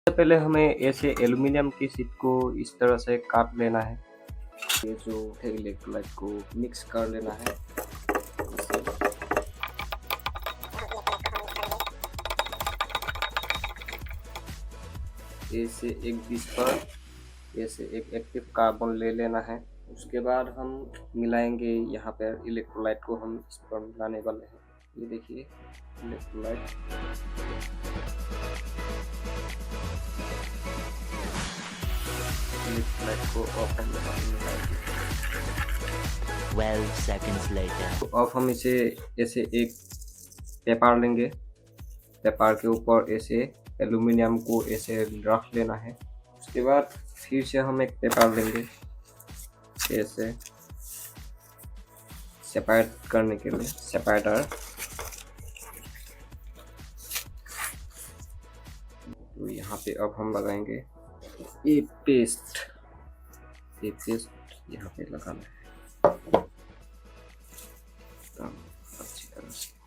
सबसे पहले हमें ऐसे एल्युमिनियम की शीट को इस तरह से काट लेना है। ये जो है इलेक्ट्रोलाइट को मिक्स कर लेना है। ऐसे एक डिश पर ऐसे एक एक्टिव कार्बन ले लेना है। उसके बाद हम मिलाएंगे, यहाँ पर इलेक्ट्रोलाइट को हम इस पर मिलाने वाले हैं। ये देखिए इलेक्ट्रोलाइट। को ऑफ हम मिलाएंगे। 12 seconds later. तो अब हम इसे ऐसे एक पेपर लेंगे। पेपर के ऊपर ऐसे एल्युमिनियम को ऐसे रख लेना है। उसके बाद फिर से हम एक पेपर लेंगे ऐसे सेपरेट करने के लिए, सेपरेटर। तो यहाँ पे अब हम लगाएंगे ये पेस्ट यहाँ पे लगाना है अच्छी तरह से।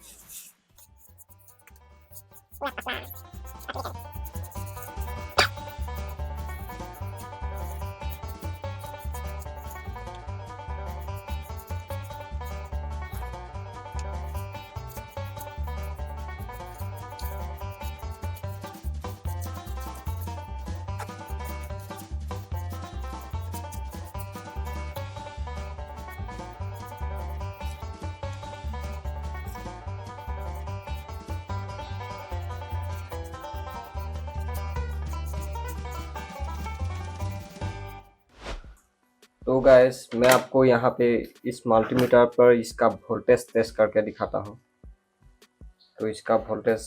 तो गाइस, मैं आपको यहाँ पे इस मल्टीमीटर पर इसका वोल्टेज टेस्ट करके दिखाता हूँ। तो इसका वोल्टेज,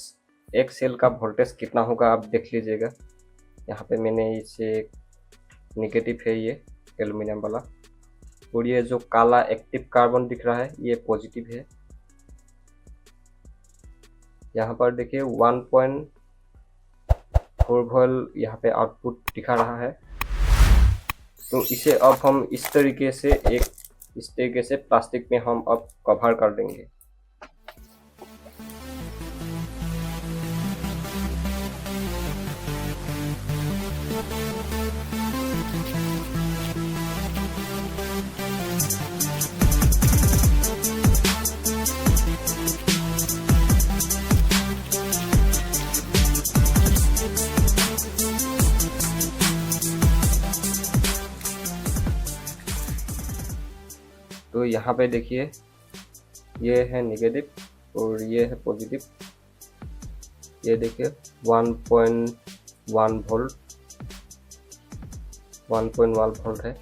एक सेल का वोल्टेज कितना होगा आप देख लीजिएगा। यहाँ पे मैंने इसे नेगेटिव है ये एल्युमिनियम वाला, और ये जो काला एक्टिव कार्बन दिख रहा है ये पॉजिटिव है। यहाँ पर देखिए 1.4 वोल्ट यहाँ पे आउटपुट दिखा रहा है। तो इसे अब हम इस तरीके से प्लास्टिक में हम अब कवर कर देंगे। तो यहाँ पे देखिए ये है नेगेटिव और ये है पॉजिटिव। ये देखिए 1.1 वोल्ट है।